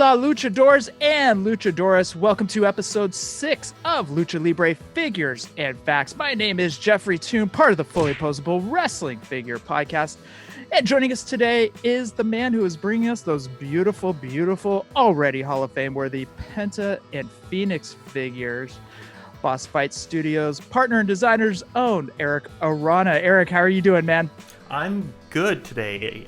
Hola, luchadores and luchadoras. Welcome to episode 6 of Lucha Libre Figures and Facts. My name is Jefry Toon, part of the Fully Posable Wrestling Figure Podcast. And joining us today is the man who is bringing us those beautiful, beautiful, already Hall of Fame worthy Penta and Phoenix figures. Boss Fight Studios, partner and designers own Erik Arana. Erik, how are you doing, man? I'm good today.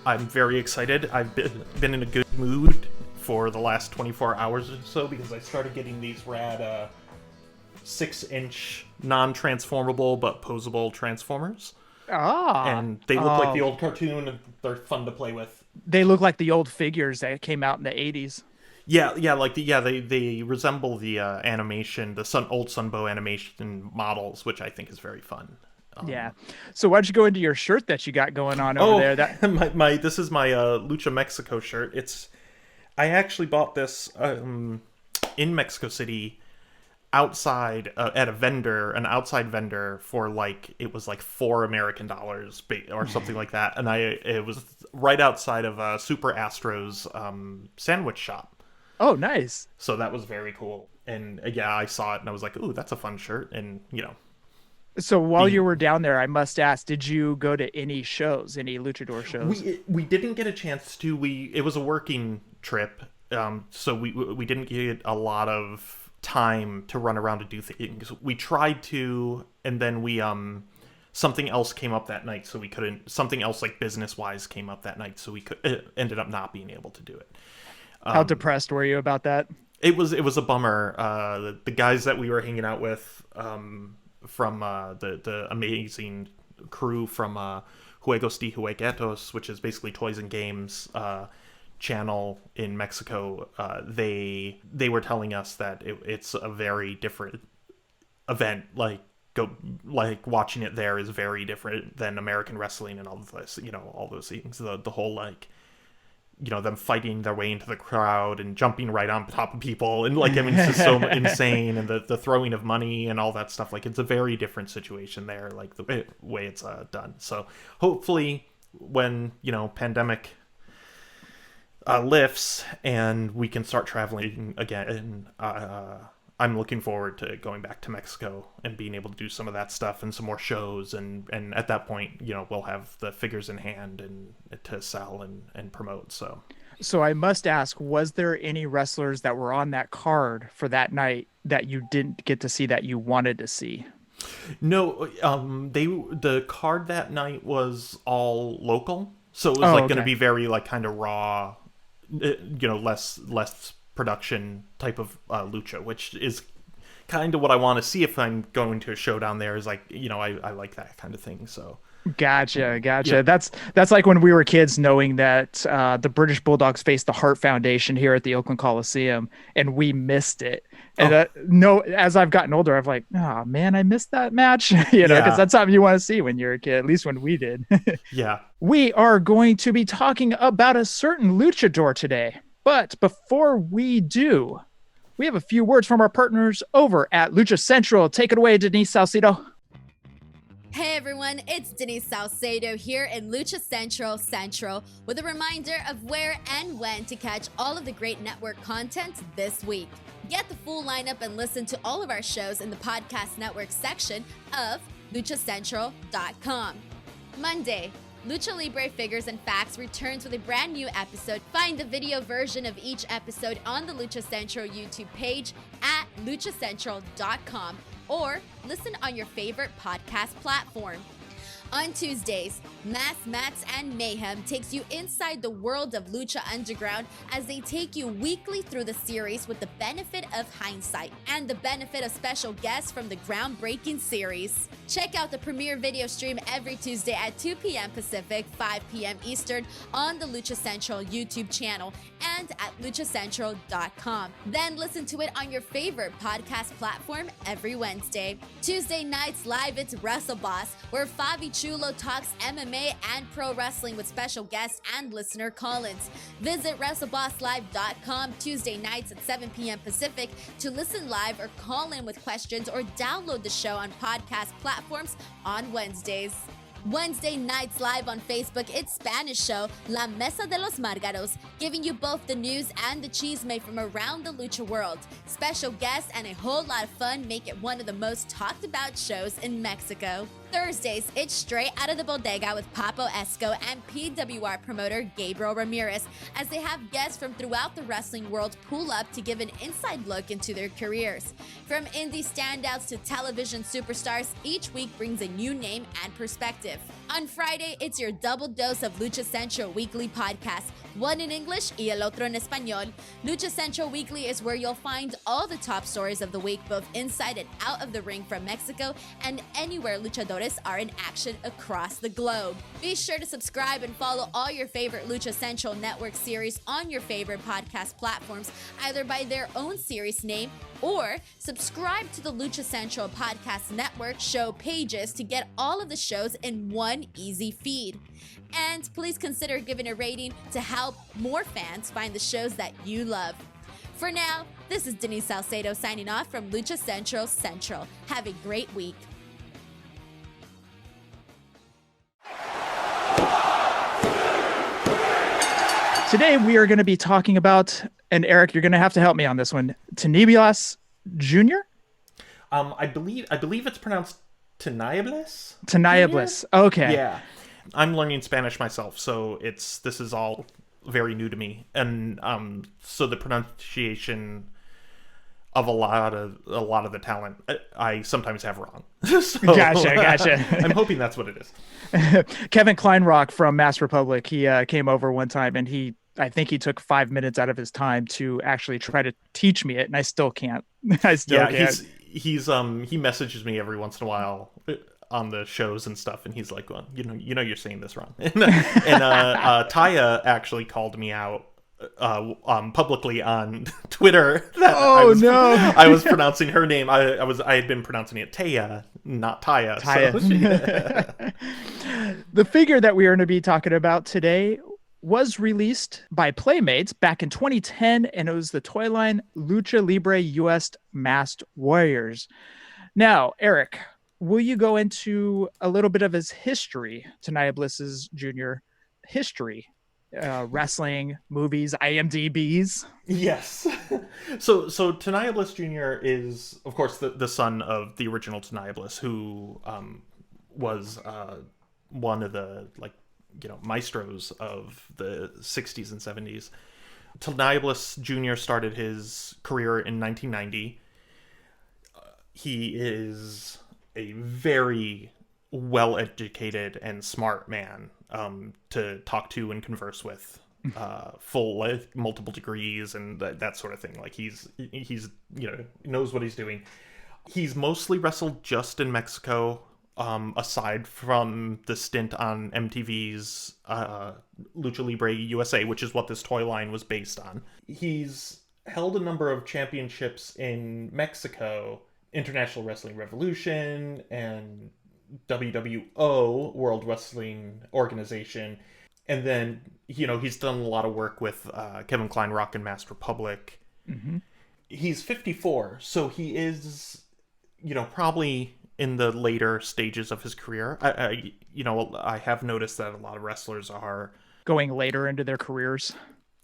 I'm very excited. I've been in a good mood for the last 24 hours or so because I started getting these rad 6-inch non-transformable but posable Transformers. And they look like the old cartoon and they're fun to play with. They look like the old figures that came out in the 80s. They resemble the animation, the old Sunbow animation models, which I think is very fun. Yeah. So why'd you go into your shirt that you got going on over there? This is my Lucha Mexico shirt. I actually bought this in Mexico City outside at an outside vendor for it was like $4 American or something like that. And it was right outside of Super Astro's sandwich shop. Oh, nice. So that was very cool. And yeah, I saw it and I was like, ooh, that's a fun shirt. And So while you were down there, I must ask, did you go to any shows, any luchador shows? We didn't get a chance to. It was a working trip, so we didn't get a lot of time to run around to do things. We tried to, and then something else came up that night, so we couldn't. Something else business-wise came up that night, so we ended up not being able to do it. How depressed were you about that? It was a bummer. The guys that we were hanging out with. From the amazing crew from Juegos de Jueguitos, which is basically Toys and Games channel in Mexico, they were telling us that it's a very different event. Watching it there is very different than American wrestling and all of this, all those things. The whole them fighting their way into the crowd and jumping right on top of people. And it's just so insane. And the throwing of money and all that stuff. It's a very different situation there, the way it's done. So hopefully when, pandemic lifts and we can start traveling again, I'm looking forward to going back to Mexico and being able to do some of that stuff and some more shows. And at that point, we'll have the figures in hand and to sell and promote. So I must ask, was there any wrestlers that were on that card for that night that you didn't get to see that you wanted to see? No, the card that night was all local. So it was going to be very kind of raw, less production type of lucha, which is kind of what I want to see if I'm going to a show down there. Is I like that kind of thing. So gotcha. Yeah. That's like when we were kids, knowing that the British Bulldogs faced the Hart Foundation here at the Oakland Coliseum, and we missed it. And as I've gotten older, I've oh man, I missed that match. Because that's something you want to see when you're a kid. At least when we did. Yeah. We are going to be talking about a certain luchador today. But before we do, we have a few words from our partners over at Lucha Central. Take it away, Denise Salcedo. Hey everyone, it's Denise Salcedo here in Lucha Central with a reminder of where and when to catch all of the great network content this week. Get the full lineup and listen to all of our shows in the podcast network section of luchacentral.com. Monday, Lucha Libre Figures and Facts returns with a brand new episode. Find the video version of each episode on the Lucha Central YouTube page at luchacentral.com or listen on your favorite podcast platform. On Tuesdays, Mass Mats and Mayhem takes you inside the world of Lucha Underground as they take you weekly through the series with the benefit of hindsight and the benefit of special guests from the groundbreaking series. Check out the premiere video stream every Tuesday at 2 p.m. Pacific, 5 p.m. Eastern on the Lucha Central YouTube channel and at luchacentral.com. Then listen to it on your favorite podcast platform every Wednesday. Tuesday nights live, it's Wrestle Boss, where Fabi Chulo talks MMA and pro wrestling with special guests and listener call-ins. Visit WrestleBossLive.com Tuesday nights at 7 p.m. Pacific to listen live or call in with questions or download the show on podcast platforms on Wednesdays. Wednesday nights live on Facebook, it's Spanish show La Mesa de los Márgaros, giving you both the news and the chisme from around the lucha world. Special guests and a whole lot of fun make it one of the most talked about shows in Mexico. Thursdays, it's Straight Out of the Bodega with Papo Esco and PWR promoter Gabriel Ramirez, as they have guests from throughout the wrestling world pull up to give an inside look into their careers. From indie standouts to television superstars, each week brings a new name and perspective. On Friday, it's your double dose of Lucha Central Weekly podcast, one in English y el otro en español. Lucha Central Weekly is where you'll find all the top stories of the week, both inside and out of the ring from Mexico and anywhere luchadores are in action across the globe. Be sure to subscribe and follow all your favorite Lucha Central Network series on your favorite podcast platforms, either by their own series name or subscribe to the Lucha Central Podcast Network show pages to get all of the shows in one easy feed. And please consider giving a rating to help more fans find the shows that you love. For now, this is Denise Salcedo signing off from Lucha Central Central. Have a great week. Today we are going to be talking about, and Eric, you're going to have to help me on this one, Tinieblas Jr.? I believe it's pronounced Tinieblas. Tinieblas. Okay. Yeah. I'm learning Spanish myself, so this is all very new to me. And so the pronunciation of a lot of the talent I sometimes have wrong. So, Gotcha. I'm hoping that's what it is. Kevin Kleinrock from Mass Republic, he came over one time and I think he took 5 minutes out of his time to actually try to teach me it, and I still can't. Can't. He messages me every once in a while on the shows and stuff, and he's like, well, you're saying this wrong. and Taya actually called me out publicly on Twitter that I was pronouncing her name. I had been pronouncing it Taya, not Taya. So the figure that we are going to be talking about today was released by Playmates back in 2010, and it was the toy line Lucha Libre US Masked Warriors. Now, Eric, will you go into a little bit of his history, Tinieblas Jr. history? Wrestling, movies, IMDb's. Yes. So Tinieblas Jr. is, of course, the son of the original Tinieblas, who was one of the maestros of the 60s and 70s. Tinieblas Jr. started his career in 1990. He is a very well-educated and smart man to talk to and converse with, multiple degrees and that sort of thing. Like he's knows what he's doing. He's mostly wrestled just in Mexico, aside from the stint on MTV's Lucha Libre USA, which is what this toy line was based on. He's held a number of championships in Mexico, International Wrestling Revolution and WWO, World Wrestling Organization. And then, he's done a lot of work with Kevin Kleinrock and Mass Republic. Mm-hmm. He's 54, so he is, probably in the later stages of his career. I have noticed that a lot of wrestlers are going later into their careers.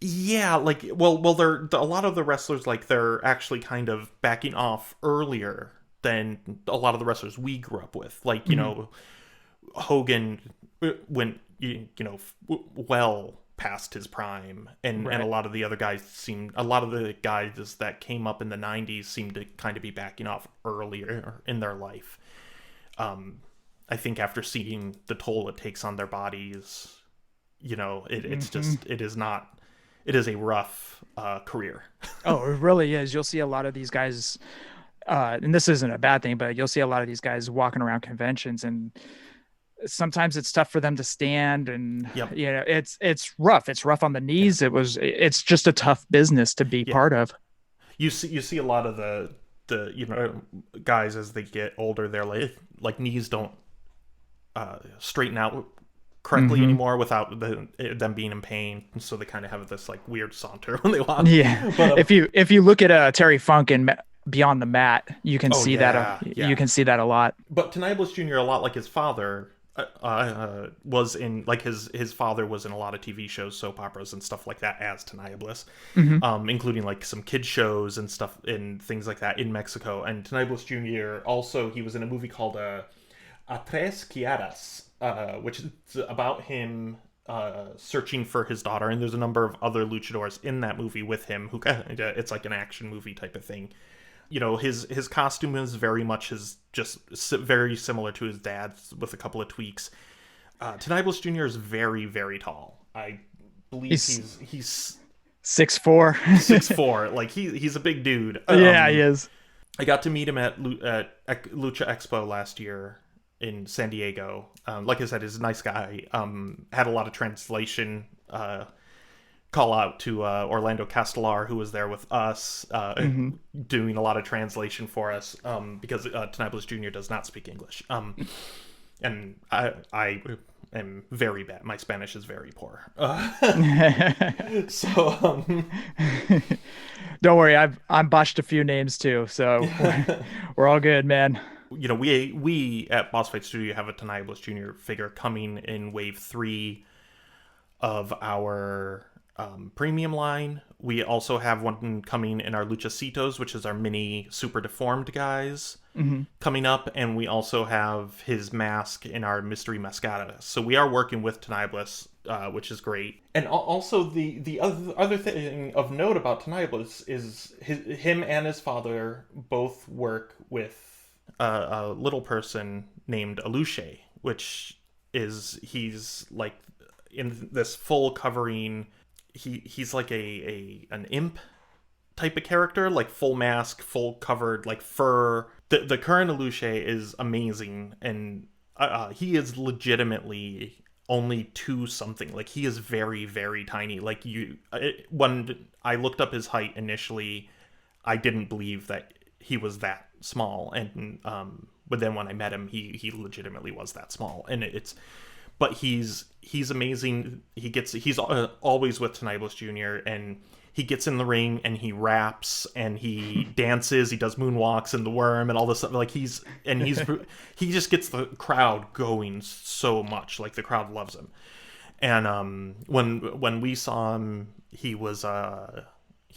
Yeah, they're a lot of the wrestlers, they're actually kind of backing off earlier than a lot of the wrestlers we grew up with. Hogan went, well past his prime, and a lot of the other guys that came up in the 90s seemed to kind of be backing off earlier in their life. I think after seeing the toll it takes on their bodies, it is a rough career. Oh, it really is. You'll see a lot of these guys, and this isn't a bad thing, but you'll see a lot of these guys walking around conventions, and sometimes it's tough for them to stand, and it's rough. It's rough on the knees. It's just a tough business to be part of. You see a lot of the guys as they get older, their knees don't straighten out correctly anymore without them being in pain, so they kind of have this weird saunter when they walk. Yeah, but, if you look at Terry Funk and Beyond the Mat, you can see that. You can see that a lot. But Tinieblas Jr., a lot like his father, was in, like, his father was in a lot of TV shows, soap operas, and stuff like that as Tinieblas, including like some kids shows and stuff and things like that in Mexico. And Tinieblas Jr. also, he was in a movie called A Tres Quiaras, which is about him searching for his daughter. And there's a number of other luchadors in that movie with him who it's like an action movie type of thing. You know, his costume is very much very similar to his dad's with a couple of tweaks. Tinieblas Jr. is very, very tall. I believe he's 6'4". 6'4". Like he's a big dude. Yeah, he is. I got to meet him at Lucha Expo last year in San Diego. Like I said, he's a nice guy. Had a lot of translation call out to Orlando Castellar, who was there with us, doing a lot of translation for us, because Tinieblas Jr. does not speak English. And I am very bad. My Spanish is very poor. So don't worry, I'm botched a few names too, so we're all good, man. You know, we at Boss Fight Studio have a Tinieblas Jr. figure coming in wave 3 of our premium line. We also have one coming in our Luchasitos, which is our mini super deformed guys, coming up, and we also have his mask in our mystery mascata. So we are working with Tinieblas, which is great. And also the other thing of note about Tinieblas is him and his father both work with a little person named Aluche, which is, he's like in this full covering. He's like an imp type of character, like full mask, full covered, like fur. The current Aluche is amazing, and he is legitimately only 2 something. Like, he is very, very tiny. Like, when I looked up his height initially, I didn't believe that he was that small, and but then when I met him, he legitimately was that small, and but he's amazing. He's always with Tinieblas Jr., and he gets in the ring and he raps and he dances, he does moonwalks and the worm and all this stuff. Like he just gets the crowd going so much. Like, the crowd loves him. And when we saw him, he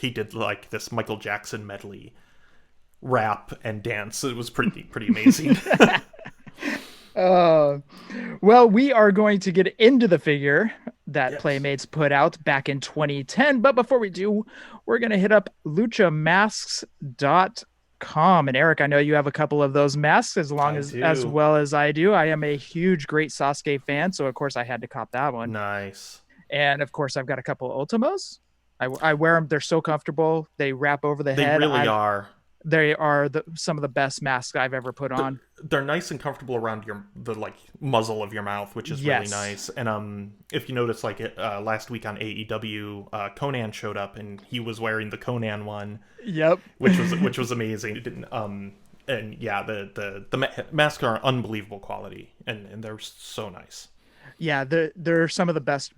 did like this Michael Jackson medley, rap and dance. It was pretty amazing. Well, we are going to get into the figure that Playmates put out back in 2010. But before we do, we're going to hit up luchamasks.com. And Erik, I know you have a couple of those masks as well as I do. I am a huge Great Sasuke fan, so of course I had to cop that one. Nice. And of course I've got a couple of Ultimos. I wear them. They're so comfortable. They wrap over the head. They really are. They are some of the best masks I've ever put on. They're nice and comfortable around the like muzzle of your mouth, which is really nice. And if you notice, like last week on AEW, Conan showed up and he was wearing the Conan one. Yep. which was amazing. It didn't, and yeah, the masks are unbelievable quality, and they're so nice. Yeah, they're some of the best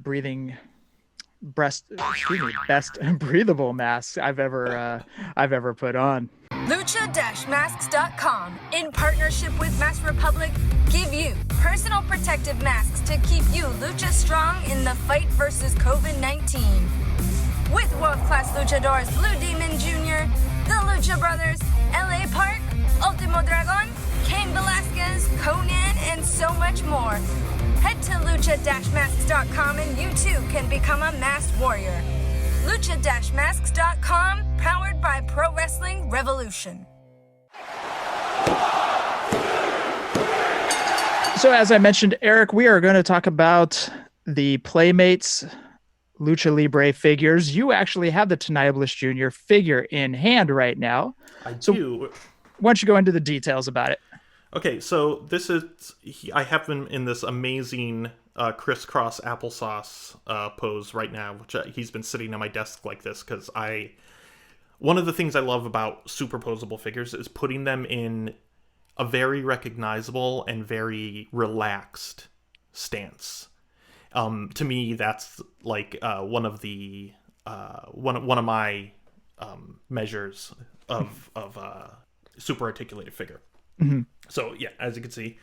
best breathable masks I've ever put on. Lucha-masks.com, in partnership with Mask Republic, give you personal protective masks to keep you lucha strong in the fight versus COVID-19. With world-class luchadors Blue Demon Jr., the Lucha Brothers, LA Park, Ultimo Dragon, Cain Velasquez, Conan, and so much more. Head to lucha-masks.com and you too can become a masked warrior. Lucha-masks.com, powered by Pro Wrestling Revolution. So as I mentioned, Erik, we are going to talk about the Playmates Lucha Libre figures. You actually have the Tinieblas Jr. figure in hand right now. I do. Why don't you go into the details about it? Okay, so I have him in this amazing crisscross applesauce pose right now, which he's been sitting on my desk like this because one of the things I love about superposable figures is putting them in a very recognizable and very relaxed stance. To me, that's like one of my measures of super articulated figure. Mm-hmm. So yeah, as you can see,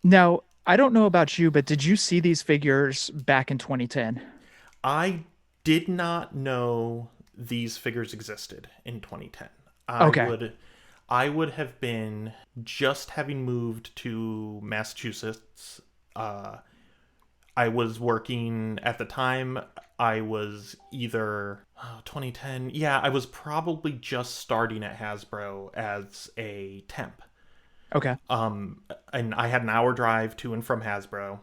Now, I don't know about you, but did you see these figures back in 2010? I did not know these figures existed in 2010. Okay. I would have been just having moved to Massachusetts. I was working at the time. I was either 2010. Yeah, I was probably just starting at Hasbro as a temp. Okay. And I had an hour drive to and from Hasbro.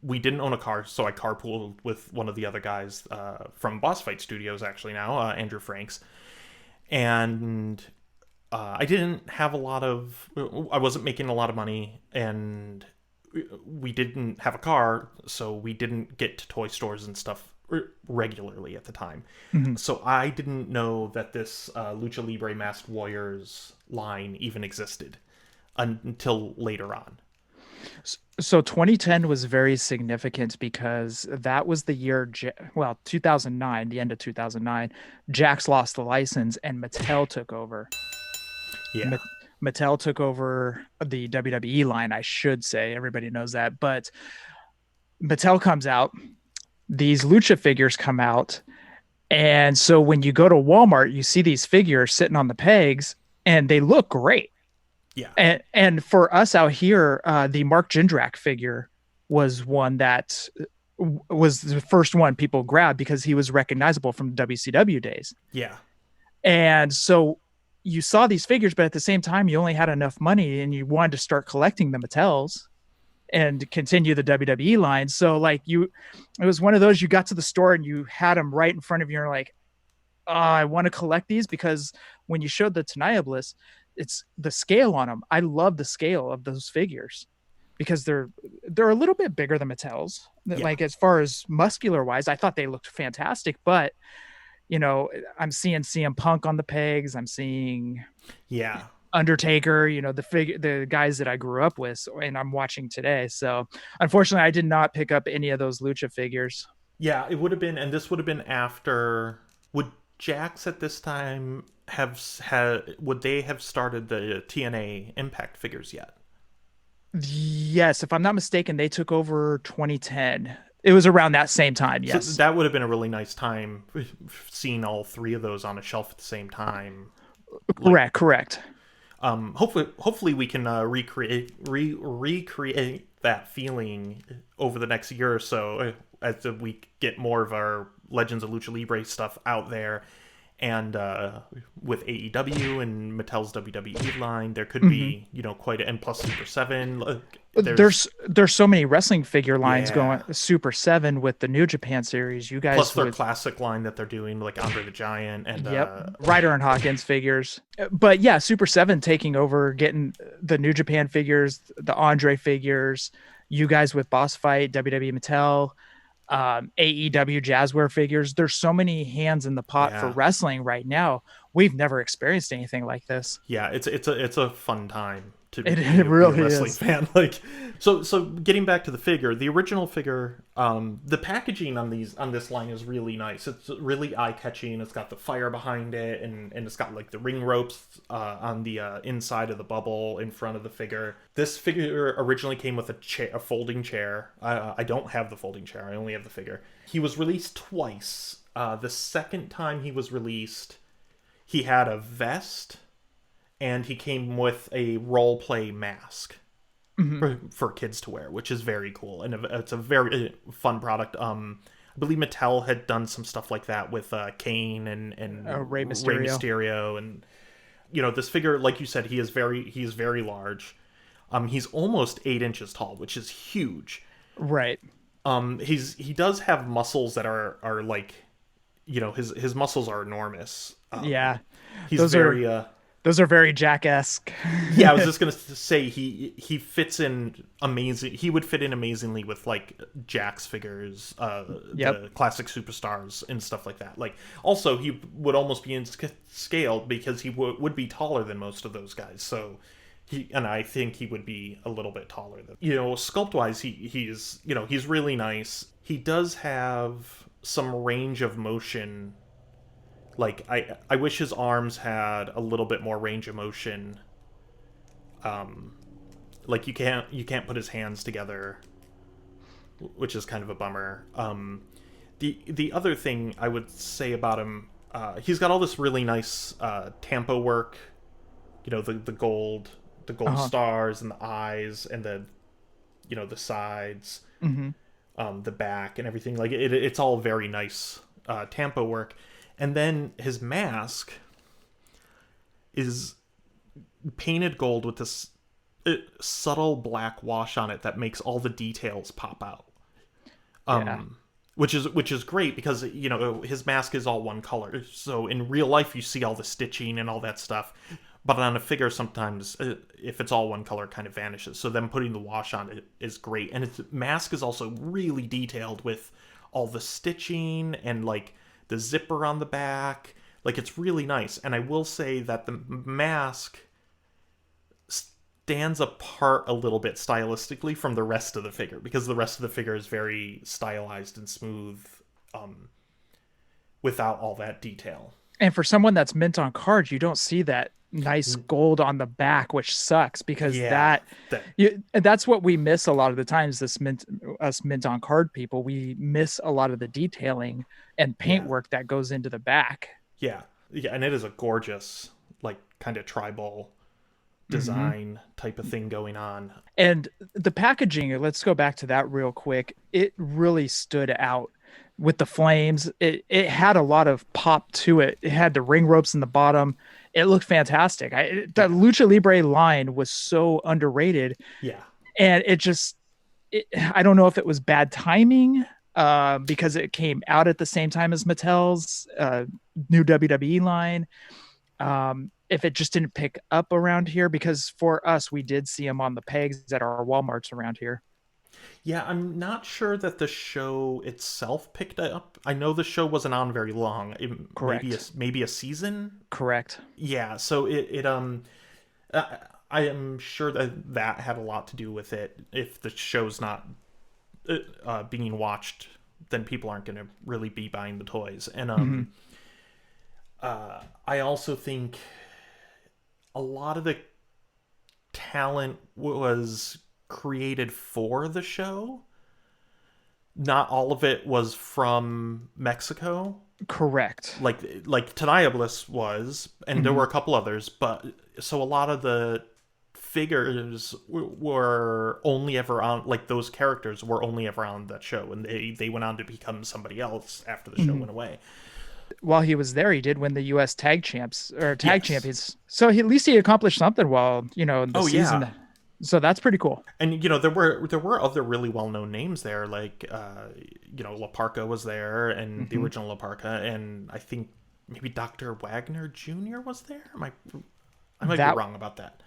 We didn't own a car, so I carpooled with one of the other guys from Boss Fight Studios, actually now, Andrew Franks. And I didn't have I wasn't making a lot of money, and we didn't have a car, so we didn't get to toy stores and stuff regularly at the time. Mm-hmm. So I didn't know that this Lucha Libre Masked Warriors line even existed until later on. So 2010 was very significant because that was the year, 2009, the end of 2009, Jax lost the license and Mattel took over. Yeah. Mattel took over the WWE line, I should say. Everybody knows that. But Mattel comes out, these Lucha figures come out. And so when you go to Walmart, you see these figures sitting on the pegs and they look great. Yeah. And for us out here, the Mark Jindrak figure was one that was the first one people grabbed because he was recognizable from WCW days. Yeah. And so you saw these figures, but at the same time, you only had enough money and you wanted to start collecting the Mattels and continue the WWE line. So like it was one of those, you got to the store and you had them right in front of you and you're like, oh, I want to collect these, because when you showed the Tinieblas, it's the scale on them. I love the scale of those figures because they're a little bit bigger than Mattel's. Yeah. Like as far as muscular wise, I thought they looked fantastic, but I'm seeing CM Punk on the pegs. I'm seeing Undertaker, the guys that I grew up with and I'm watching today. So unfortunately I did not pick up any of those Lucha figures. Yeah, it would have been, and this would have been after, would Jax at this time would they have started the TNA Impact figures yet? Yes, if I'm not mistaken, they took over 2010. It was around that same time. Yes, so that would have been a really nice time seeing all three of those on a shelf at the same time. Correct. Hopefully we can recreate that feeling over the next year or so as we get more of our Legends of Lucha Libre stuff out there. And with AEW and Mattel's WWE line, there could be, quite and plus Super 7. There's so many wrestling figure lines going. Super 7 with the New Japan series. You guys plus their classic line that they're doing, like Andre the Giant and Ryder and Hawkins figures. But yeah, Super 7 taking over, getting the New Japan figures, the Andre figures. You guys with Boss Fight, WWE Mattel. AEW Jazzware figures. There's so many hands in the pot for wrestling right now. We've never experienced anything like this. Yeah, it's a fun time to be a wrestling fan. Like, so getting back to the figure, the original figure, the packaging on this line is really nice. It's really eye catching. It's got the fire behind it, and it's got like the ring ropes on the inside of the bubble in front of the figure. This figure originally came with a folding chair. I don't have the folding chair. I only have the figure. He was released twice. The second time he was released, he had a vest, and he came with a role play mask for kids to wear, which is very cool, and it's a very fun product. I believe Mattel had done some stuff like that with Kane and Rey Mysterio, and this figure, like you said, he is very large. He's almost 8 inches tall, which is huge. Right. He does have muscles that are like, his muscles are enormous. Those are very Jack-esque. Yeah, I was just gonna say he fits in amazing. He would fit in amazingly with like Jax figures, the classic superstars and stuff like that. Like, also he would almost be in scale because he would be taller than most of those guys. So I think he would be a little bit taller than, sculpt wise. He's he's really nice. He does have some range of motion. Like, I wish his arms had a little bit more range of motion. Like, you can't put his hands together, which is kind of a bummer. The other thing I would say about him, he's got all this really nice tampo work. You know, the gold stars and the eyes and the sides, the back and everything. Like, it's all very nice tampo work. And then his mask is painted gold with this subtle black wash on it that makes all the details pop out. Which is great because, you know, his mask is all one color. So in real life, you see all the stitching and all that stuff. But on a figure, sometimes, if it's all one color, it kind of vanishes. So them putting the wash on it is great. And its mask is also really detailed with all the stitching and, like, the zipper on the back. Like, it's really nice. And I will say that the mask stands apart a little bit stylistically from the rest of the figure, because the rest of the figure is very stylized and smooth, without all that detail. And for someone that's mint on cards, you don't see that nice gold on the back, which sucks, because that's what we miss a lot of the times. Us mint on card people, we miss a lot of the detailing and paint work that goes into the back. Yeah, and it is a gorgeous, like, kind of tribal design type of thing going on. And the packaging, let's go back to that real quick. It really stood out with the flames. It had a lot of pop to it. It had the ring ropes in the bottom. It looked fantastic. The Lucha Libre line was so underrated. Yeah. And I don't know if it was bad timing, because it came out at the same time as Mattel's new WWE line. If it just didn't pick up around here, because for us, we did see them on the pegs at our Walmarts around here. Yeah, I'm not sure that the show itself picked up. I know the show wasn't on very long. Correct. Maybe a season. Correct. Yeah, so I am sure that had a lot to do with it. If the show's not being watched, then people aren't going to really be buying the toys. And I also think a lot of the talent was created for the show. Not all of it was from Mexico. Correct. Like Tinieblas was, and there were a couple others, but so a lot of the figures were only ever on, like, those characters were only ever on that show, and they went on to become somebody else after the show went away. While he was there, he did win the U.S. tag champions. So at least he accomplished something while, in the season. Yeah. So that's pretty cool. And, there were other really well-known names there. Like, La Parka was there, and the original La Parka. And I think maybe Dr. Wagner Jr. was there. I might be wrong about that.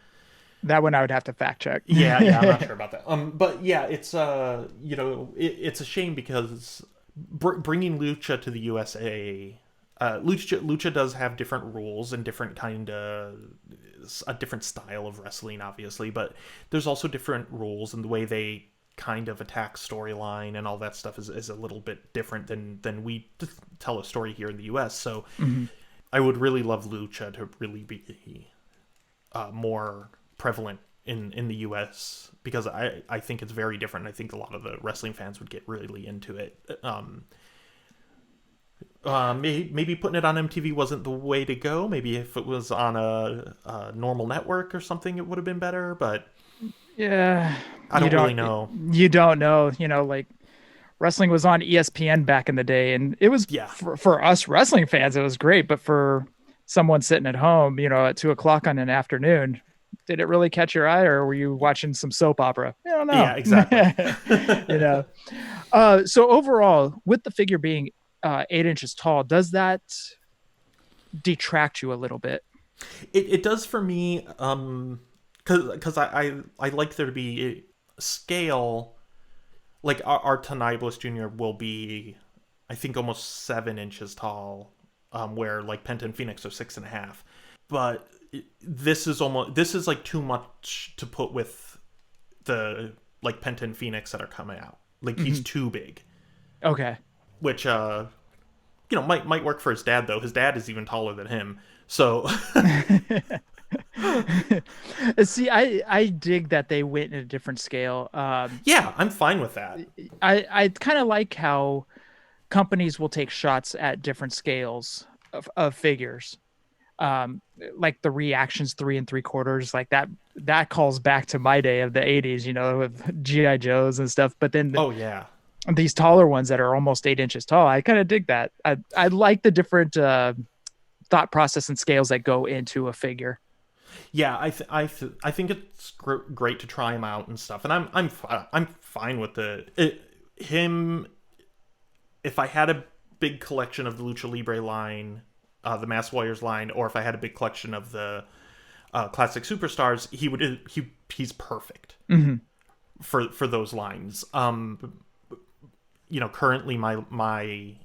That one I would have to fact check. Yeah, I'm not sure about that. But yeah, it's it's a shame because bringing Lucha to the USA, Lucha does have different rules and different a different style of wrestling, obviously, but there's also different rules, and the way they kind of attack storyline and all that stuff is a little bit different than we tell a story here in the US. So I would really love Lucha to really be more prevalent in the US, because I think it's very different. I think a lot of the wrestling fans would get really into it. Maybe putting it on MTV wasn't the way to go. Maybe if it was on a normal network or something, it would have been better. But yeah, I don't really know. You don't know. Like, wrestling was on ESPN back in the day, and it was for us wrestling fans, it was great. But for someone sitting at home, at 2:00 on an afternoon, did it really catch your eye, or were you watching some soap opera? I don't know. Yeah, exactly. So overall, with the figure being 8 inches tall, does that detract you a little bit? It does for me, because I like there to be scale. Like, our Tinieblas Jr. will be, I think, almost 7 inches tall, where, like, Penta and Phoenix are 6.5. But this is like too much to put with the, like, Penta and Phoenix that are coming out. Like, he's too big. Okay. Which might work for his dad, though. His dad is even taller than him. So See, I dig that they went in a different scale. Yeah, I'm fine with that. I kind of like how companies will take shots at different scales of figures. Um, like the reactions 3 3/4, like that calls back to my day of the 80s, with GI Joes and stuff. But then Oh yeah. these taller ones that are almost 8 inches tall, I kind of dig that. I like the different thought process and scales that go into a figure. Yeah, I think it's great to try him out and stuff, and I'm fine with him. If I had a big collection of the Lucha Libre line, the Masked Warriors line, or if I had a big collection of the classic superstars, he's perfect for those lines. Currently my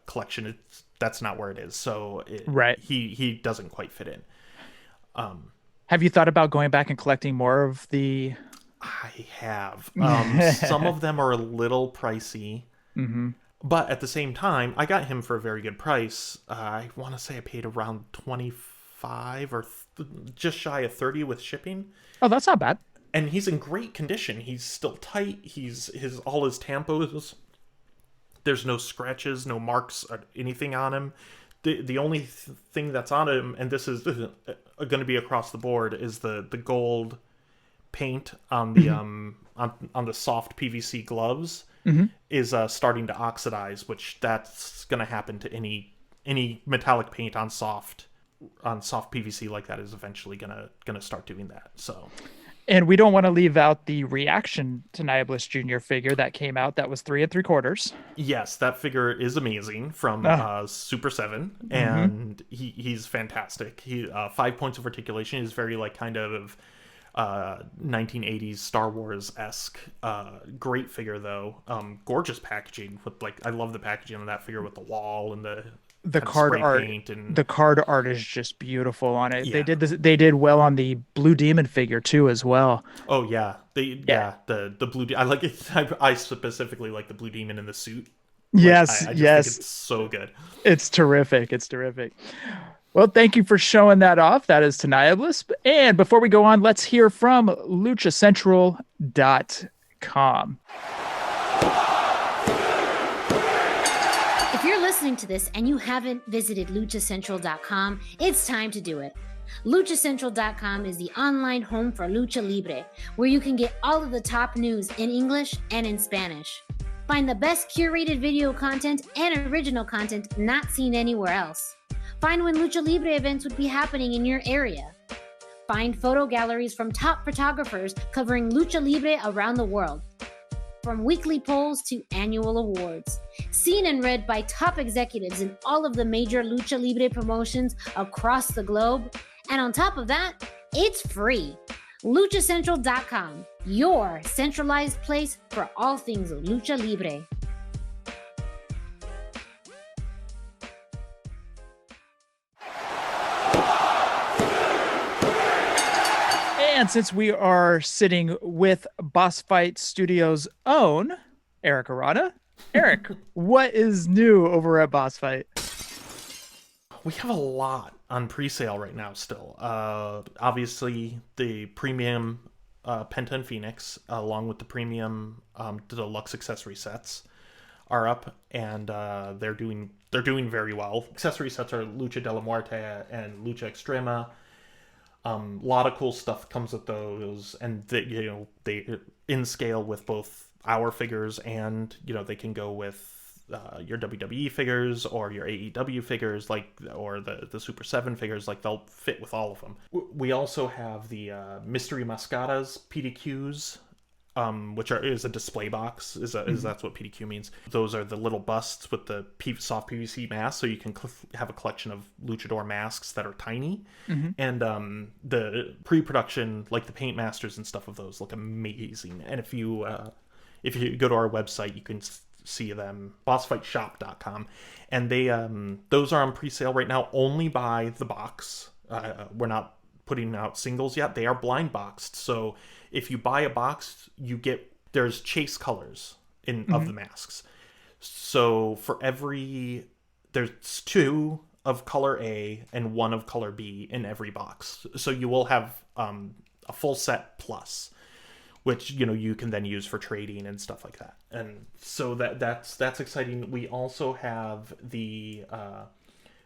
collection, that's not where it is, so Right. He doesn't quite fit in. Have you thought about going back and collecting more of the? I have. Some of them are a little pricey, but at the same time, I got him for a very good price. I want to say I paid around 25 or just shy of 30 with shipping. Oh, that's not bad. And he's in great condition. He's still tight. All his tampos. There's no scratches, no marks, or anything on him. The only thing that's on him, and this is going to be across the board, is the gold paint on the on the soft PVC gloves is starting to oxidize, which that's going to happen to any metallic paint on soft PVC like that is eventually going to start doing that. So. And we don't want to leave out the reaction to Tinieblas Jr. figure that came out. That was 3 3/4. Yes, that figure is amazing from Super 7, and he's fantastic. He 5 points of articulation is very kind of 1980s Star Wars-esque. Great figure though. Gorgeous packaging with I love the packaging on that figure with the wall and the card art. The card art is just beautiful on it. Yeah. They did well on the Blue Demon figure too as well. Oh yeah, the blue. I like it. I specifically like the Blue Demon in the suit. Yes, I just yes, think it's so good. It's terrific. It's terrific. Well, thank you for showing that off. That is Tinieblas. And before we go on, let's hear from LuchaCentral.com. If you're listening to this and you haven't visited LuchaCentral.com, it's time to do it. LuchaCentral.com is the online home for Lucha Libre, where you can get all of the top news in English and in Spanish. Find the best curated video content and original content not seen anywhere else. Find when Lucha Libre events would be happening in your area. Find photo galleries from top photographers covering Lucha Libre around the world. From weekly polls to annual awards. Seen and read by top executives in all of the major Lucha Libre promotions across the globe. And on top of that, it's free. LuchaCentral.com, your centralized place for all things Lucha Libre. And since we are sitting with Boss Fight Studios' own Erik Arana, Erik, what is new over at Boss Fight? We have a lot on pre-sale right now still. Obviously, the premium Penta and Fenix, along with the premium deluxe accessory sets, are up, and they're doing very well. Accessory sets are Lucha de la Muerte and Lucha Extrema. A lot of cool stuff comes with those, and they in scale with both our figures, and they can go with your WWE figures or your AEW figures, or the Super 7 figures. They'll fit with all of them. We also have the Mystery Mascaras PDQs, which is a display box. That's what PDQ means. Those are the little busts with the soft PVC masks, so you can have a collection of luchador masks that are tiny. And the pre-production, the paint masters and stuff of those, look amazing. And if you go to our website, you can see them, bossfightshop.com, and they those are on pre-sale right now. Only buy the box. We're not putting out singles yet. They are blind boxed, so if you buy a box, there's chase colors of the masks. So for there's 2 of color A and 1 of color B in every box. So you will have a full set plus, which, you know, you can then use for trading and stuff like that. And so that's exciting. We also have the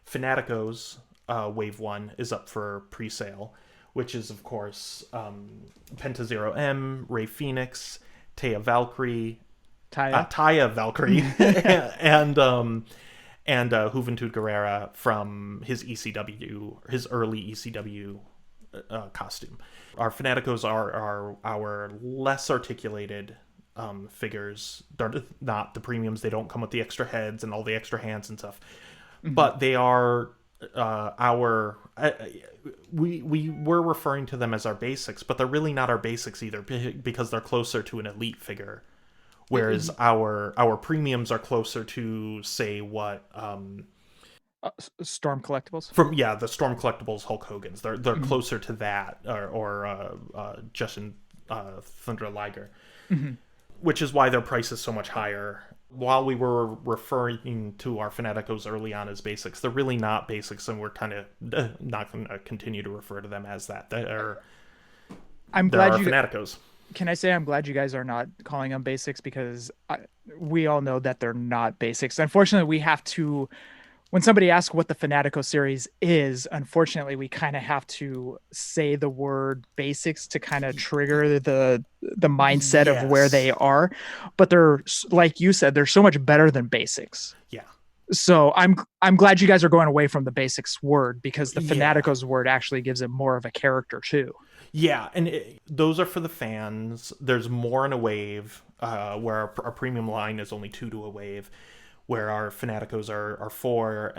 Fanaticos Wave 1 is up for pre-sale, which is, of course, Penta Zero M, Rey Fenix, Taya Valkyrie, Taya Valkyrie, and Juventud Guerrera from his early ECW costume. Our Fanaticos are our less articulated figures. They're not the premiums. They don't come with the extra heads and all the extra hands and stuff. Mm-hmm. But they are we were referring to them as our basics, but they're really not our basics either, because they're closer to an elite figure, whereas our premiums are closer to, say, what Storm Collectibles the Storm Collectibles Hulk Hogan's. They're mm-hmm. closer to that, or Justin Thunder Liger, mm-hmm. which is why their price is so much higher. While we were referring to our Fanaticos early on as basics, they're really not basics, and we're kind of not going to continue to refer to them as that. I'm glad you Fanaticos. Can I say I'm glad you guys are not calling them basics, because we all know that they're not basics. Unfortunately, we have to, when somebody asks what the Fanatico series is, unfortunately, we kind of have to say the word basics to kind of trigger the mindset of where they are. But they're, like you said, they're so much better than basics. Yeah. So I'm glad you guys are going away from the basics word, because the Fanaticos word actually gives it more of a character too. Yeah, and those are for the fans. There's more in a wave, where our premium line is only 2 to a wave, where our Fanaticos are 4.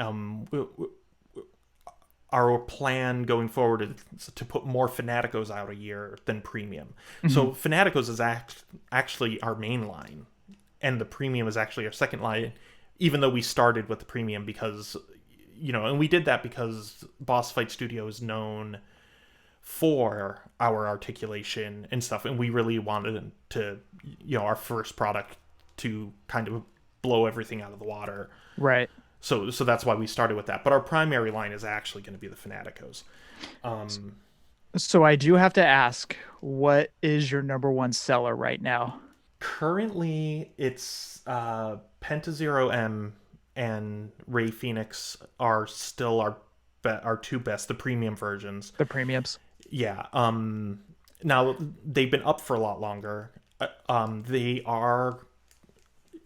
Our plan going forward is to put more Fanaticos out a year than premium. Mm-hmm. So Fanaticos is actually our main line, and the premium is actually our second line, even though we started with the premium because, you know, and we did that because Boss Fight Studio is known for our articulation and stuff, and we really wanted to, you know, our first product to kind of blow everything out of the water, right? So that's why we started with that. But our primary line is actually going to be the Fanaticos. So I do have to ask, what is your number one seller right now? Currently, it's Penta Zero M and Rey Fenix are still our two best, the premium versions. The premiums. Yeah. Now they've been up for a lot longer. They are,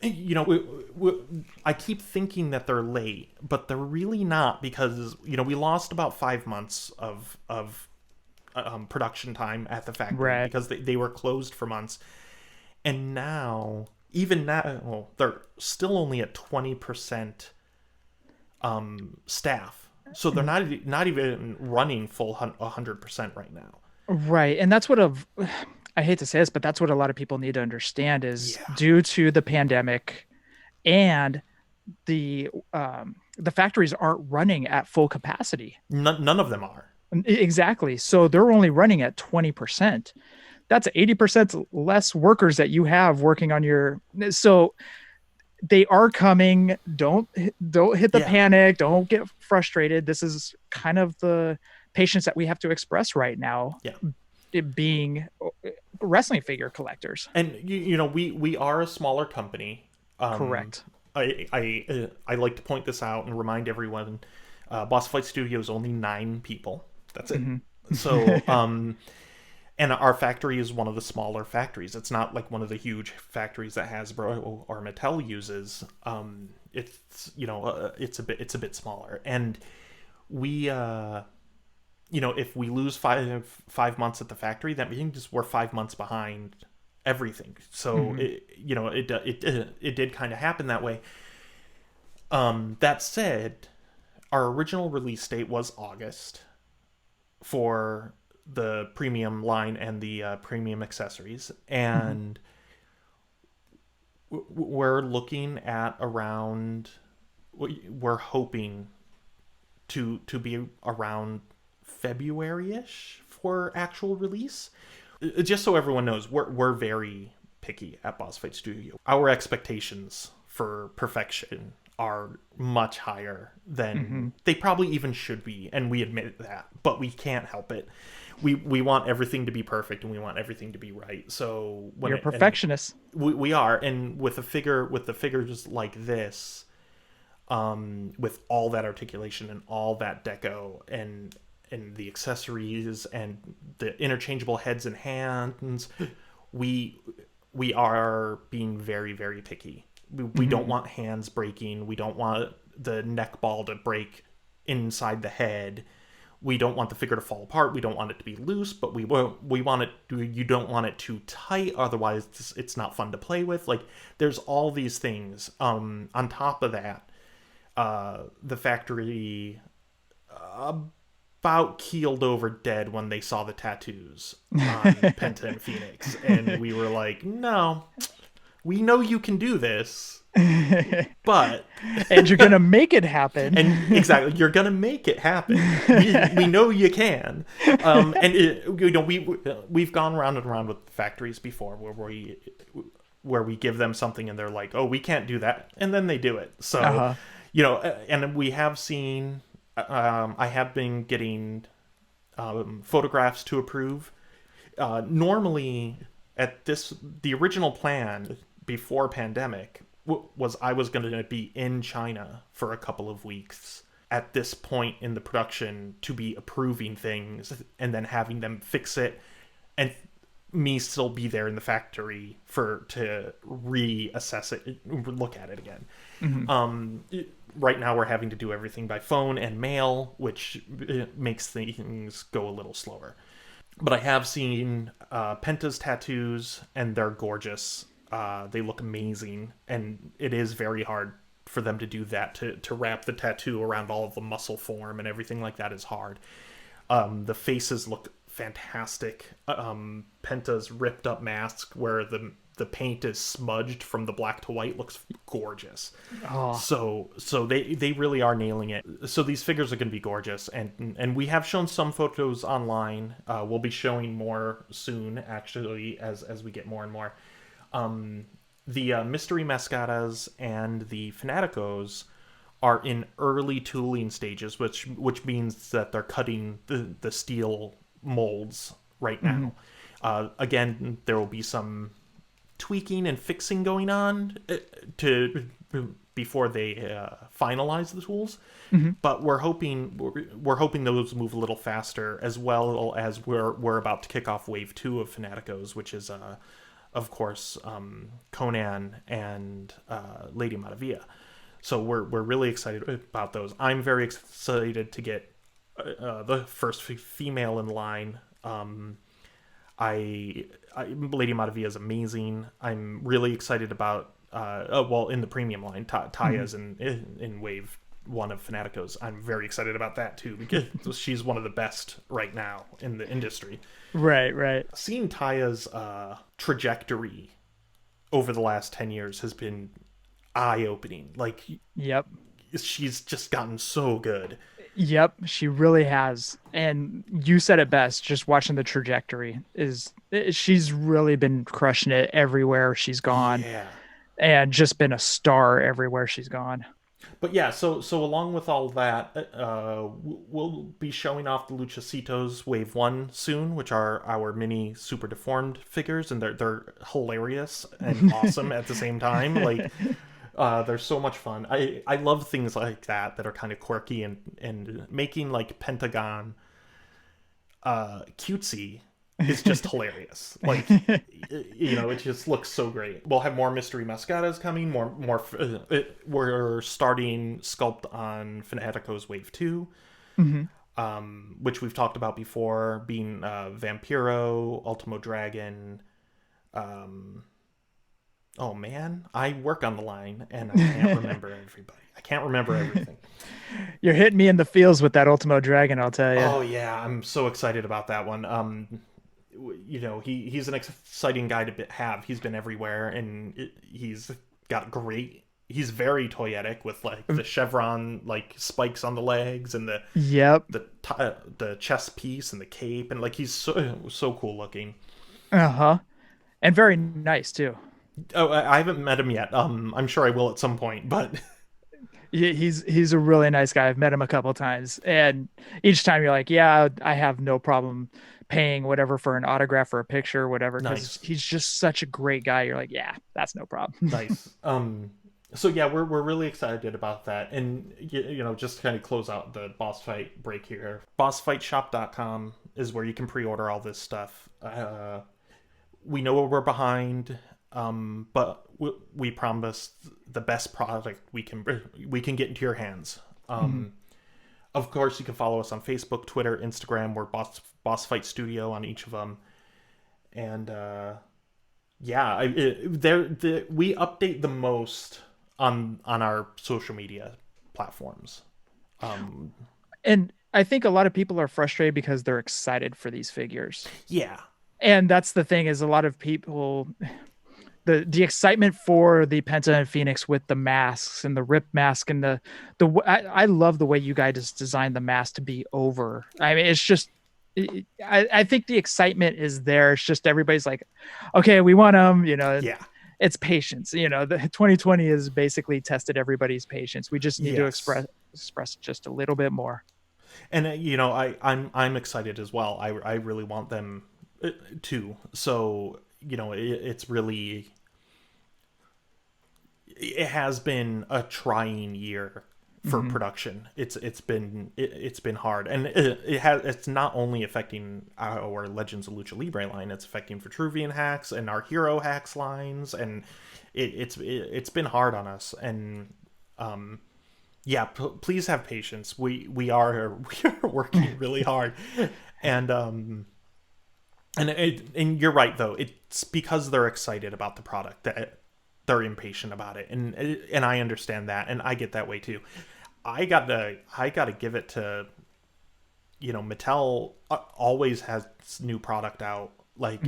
you know, I keep thinking that they're late, but they're really not, because, you know, we lost about 5 months of production time at the factory, right, because they were closed for months. And now, even now, well, they're still only at 20% staff. So they're not even running full 100% right now. Right. And that's what I hate to say this, but that's what a lot of people need to understand is due to the pandemic and the factories aren't running at full capacity. None of them are. Exactly. So they're only running at 20%. That's 80% less workers that you have working on your. So they are coming. Don't hit the panic. Don't get frustrated. This is kind of the patience that we have to express right now. Yeah. It being wrestling figure collectors. And you know, we are a smaller company. Correct. I like to point this out and remind everyone, Boss Fight Studio is only 9 people. That's it. Mm-hmm. So and our factory is one of the smaller factories. It's not like one of the huge factories that Hasbro or Mattel uses. It's, you know, it's a bit smaller, and we, you know, if we lose five months at the factory, that means we're 5 months behind everything. So mm-hmm. it did kind of happen that way. That said, our original release date was August for the premium line and the premium accessories, and we're looking at around, we're hoping to be around February-ish for actual release. Just so everyone knows, we're very picky at Boss Fight Studio. Our expectations for perfection are much higher than they probably even should be, and we admit that, but we can't help it. We want everything to be perfect, and we want everything to be right. So when You're perfectionists. We are, and with the figures like this, with all that articulation and all that deco and the accessories and the interchangeable heads and hands, we are being very, very picky. We don't want hands breaking. We don't want the neck ball to break inside the head. We don't want the figure to fall apart. We don't want it to be loose, but we want it. You don't want it too tight, otherwise it's not fun to play with. Like, there's all these things. On top of that, the factory about keeled over dead when they saw the tattoos on Penta and Fenix, and we were like, no, we know you can do this, but and you're gonna make it happen. And exactly, you're gonna make it happen. We know you can. We've gone round and around with factories before, where we give them something and they're like, oh, we can't do that, and then they do it. So and we have seen. I have been getting photographs to approve. Normally, the original plan before pandemic was I was going to be in China for a couple of weeks at this point in the production to be approving things and then having them fix it, and me still be there in the factory to reassess it, look at it again. Right now we're having to do everything by phone and mail, which makes things go a little slower. But I have seen Penta's tattoos, and they're gorgeous. They look amazing, and it is very hard for them to do that. To wrap the tattoo around all of the muscle form and everything like that is hard. The faces look fantastic. Penta's ripped up mask, where the paint is smudged from the black to white, looks gorgeous. So they really are nailing it. So these figures are going to be gorgeous, and we have shown some photos online. We'll be showing more soon, actually, as we get more and more. The mystery mascaras and the fanaticos are in early tooling stages, which means that they're cutting the steel molds right now. Again, there will be some tweaking and fixing going on before they finalize the tools, but we're hoping those move a little faster, as well as we're about to kick off wave 2 of Fanaticos, which is of course Conan and Lady Maravilla. So we're really excited about those. I'm very excited to get the first female in line. Lady Maravilla is amazing. I'm really excited about in the premium line, Taya's in wave 1 of Fanaticos. I'm very excited about that too, because she's one of the best right now in the industry. Right. Seeing Taya's trajectory over the last 10 years has been eye-opening. Like, yep, she's just gotten so good. Yep, she really has. And you said it best, just watching the trajectory she's really been crushing it everywhere she's gone. Yeah. And just been a star everywhere she's gone. But yeah, so along with all that, we'll be showing off the Luchasitos Wave 1 soon, which are our mini super deformed figures, and they're hilarious and awesome at the same time. Like, they're so much fun. I love things like that are kind of quirky, and making like Pentagon cutesy is just hilarious. Like, it just looks so great. We'll have more mystery mascaras coming. We're starting sculpt on Fanatico's Wave 2, which we've talked about before, being Vampiro, Ultimo Dragon. Oh man, I work on the line and I can't remember everybody. I can't remember everything. You're hitting me in the feels with that Ultimo Dragon, I'll tell you. Oh yeah, I'm so excited about that one. He's an exciting guy to have. He's been everywhere, and he's very toyetic with like the chevron like spikes on the legs and the chest piece and the cape, and like he's so cool looking. And very nice too. Oh, I haven't met him yet. I'm sure I will at some point, but He's a really nice guy. I've met him a couple of times, and each time you're like, yeah, I have no problem paying whatever for an autograph or a picture or whatever, because Nice. he's just such a great guy. You're like, yeah, that's no problem. Nice. So yeah, we're really excited about that, and just to kind of close out the boss fight break here. Bossfightshop.com is where you can pre-order all this stuff. We know we're behind, but we promise the best product we can get into your hands. Of course, you can follow us on Facebook, Twitter, Instagram. We're Boss Fight Studio on each of them, and we update the most on our social media platforms. And I think a lot of people are frustrated because they're excited for these figures. Yeah. And that's the thing, is a lot of people, the excitement for the Penta and Phoenix with the masks and the rip mask and I love the way you guys designed the mask to be over. I mean, it's just, I think the excitement is there. It's just everybody's like, okay, we want them, Yeah. It's patience. The 2020 has basically tested everybody's patience. We just need to express just a little bit more. And I'm excited as well. I really want them too. So it's really, it has been a trying year for production. It's been hard, and it's not only affecting our Legends of Lucha Libre line. It's affecting Vitruvian hacks and our Hero hacks lines, and it's been hard on us. And please have patience. We are working really hard, and you're right though. It's because they're excited about the product that they're impatient about it, and I understand that, and I get that way too. I gotta give it to, Mattel always has new product out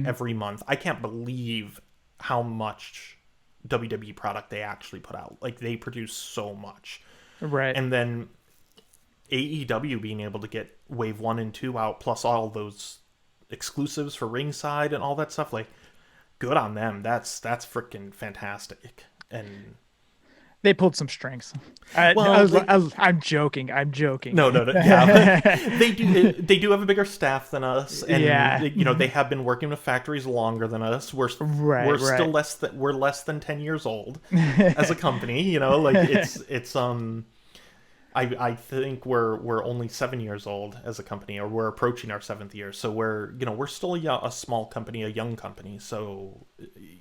every month. I can't believe how much WWE product they actually put out. Like, they produce so much, right? And then AEW being able to get Wave 1 and 2 out, plus all those exclusives for ringside and all that stuff, like, good on them. That's freaking fantastic. And they pulled some strings. I'm joking. No. Yeah, they do have a bigger staff than us, and they have been working with factories longer than us. We're still less than 10 years old as a company. I think we're only 7 years old as a company, or we're approaching our 7th year. So we're still a small company, a young company. So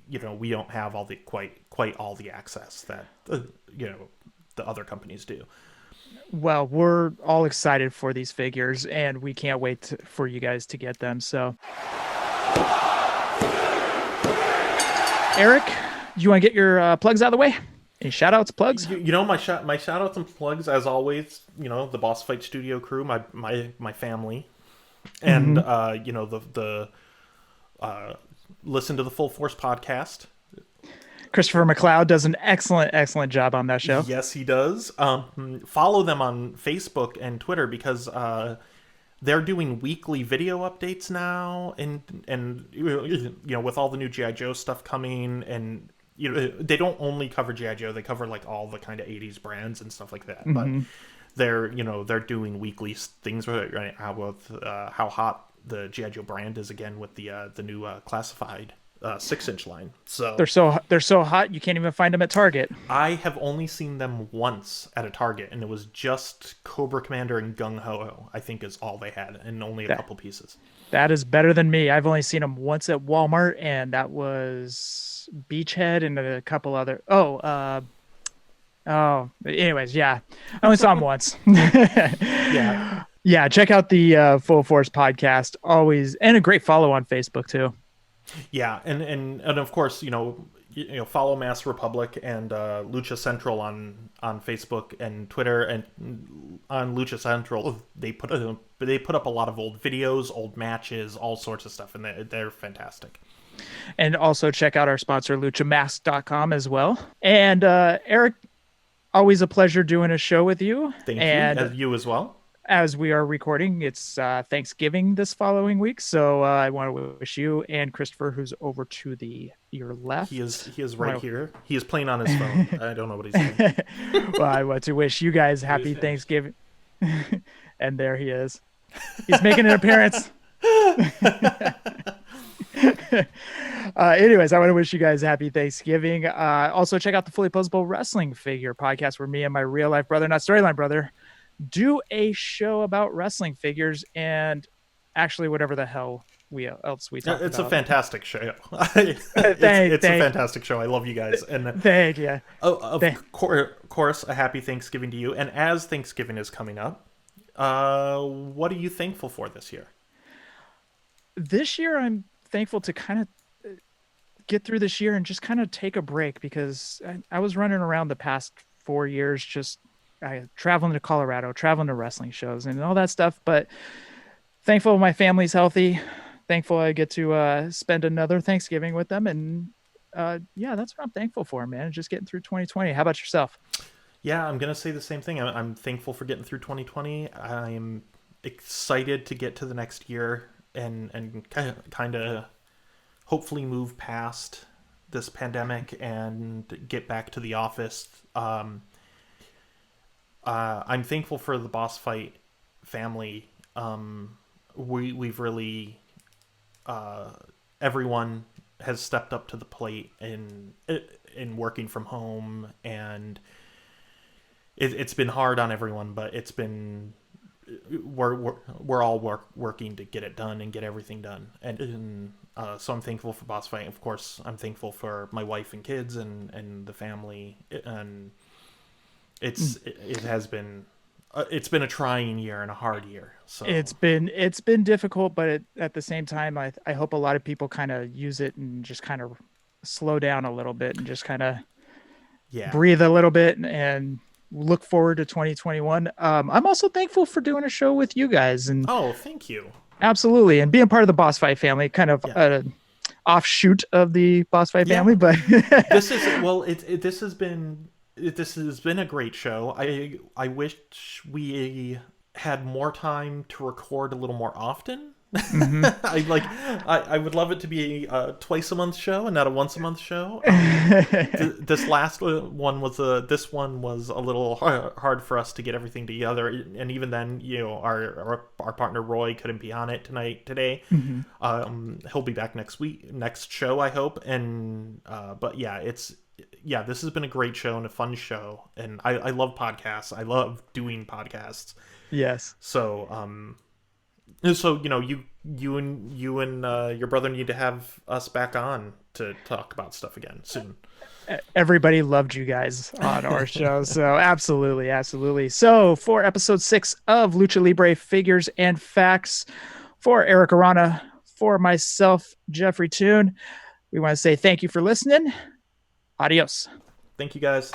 we don't have quite all the access that the other companies do. Well, we're all excited for these figures, and we can't wait for you guys to get them. So, Erik, do you want to get your plugs out of the way? Any shout outs, plugs? My shout outs and plugs, as always, the Boss Fight Studio crew, my family, and the listen to the Full Force podcast. Christopher McLeod does an excellent job on that show. Yes, he does. Follow them on Facebook and Twitter, because they're doing weekly video updates now, and with all the new G.I. Joe stuff coming, and they don't only cover G.I. Joe, they cover all the kind of 80s brands and stuff like that. But they're doing weekly things right now with how hot the G.I. Joe brand is again with the new classified 6-inch line. So they're so hot you can't even find them at Target. I have only seen them once at a Target, and it was just Cobra Commander and Gung Ho, I think, is all they had, and only a couple pieces. That is better than me. I've only seen them once at Walmart, and that was Beachhead and a couple other. Anyways, yeah, I only saw them once. Yeah. Check out the Full Force podcast, always, and a great follow on Facebook too. Yeah, and of course, follow Mass Republic and Lucha Central on Facebook and Twitter, and on Lucha Central they put up a lot of old videos, old matches, all sorts of stuff, and they're fantastic. And also check out our sponsor luchamask.com as well. And Erik, always a pleasure doing a show with you. Thank you. And you as well. as we are recording, it's Thanksgiving this following week. So I want to wish you and Christopher, who's over to your left. He is right here. He is playing on his phone. I don't know what he's doing. Well, I want to wish you guys happy Thanksgiving. And there he is. He's making an appearance. Anyways, I want to wish you guys happy Thanksgiving. Also, check out the Fully Posable Wrestling Figure podcast, where me and my real life brother, not storyline brother, do a show about wrestling figures and actually whatever the hell else we talk about. It's a fantastic show. It's a fantastic show. I love you guys. And thank you. Of course, a happy Thanksgiving to you. And as Thanksgiving is coming up, what are you thankful for this year? This year, I'm thankful to kind of get through this year and just kind of take a break, because I was running around the past 4 years, just traveling to Colorado, traveling to wrestling shows and all that stuff. But thankful my family's healthy. Thankful I get to spend another Thanksgiving with them. And yeah, that's what I'm thankful for, man. Just getting through 2020. How about yourself? Yeah, I'm going to say the same thing. I'm thankful for getting through 2020. I'm excited to get to the next year and kind of hopefully move past this pandemic and get back to the office. I'm thankful for the Boss Fight family. We've really, everyone has stepped up to the plate in working from home, and it's been hard on everyone, but it's been, we're all working to get it done and get everything done. And so I'm thankful for Boss Fight. Of course, I'm thankful for my wife and kids and the family. And it has been, it's been a trying year and a hard year. So it's been difficult, but at the same time, I hope a lot of people kind of use it and just kind of slow down a little bit and just kind of breathe a little bit and look forward to 2021. I'm also thankful for doing a show with you guys. And thank you. Absolutely. And being part of the Boss Fight family, kind of an offshoot of the Boss Fight family, but this has been a great show. I wish we had more time to record a little more often. Mm-hmm. I would love it to be a twice a month show and not a once a month show. This last one was a little hard for us to get everything together, and even then, our partner Roy couldn't be on it today. Mm-hmm. He'll be back next show, I hope. And but this has been a great show and a fun show, and I love podcasts. I love doing podcasts. Yes. So you and your brother need to have us back on to talk about stuff again soon. Everybody loved you guys on our show, so absolutely. So for episode 6 of Lucha Libre Figures and Facts, for Erik Arana, for myself, Jefry Toon, we want to say thank you for listening. Adios. Thank you, guys.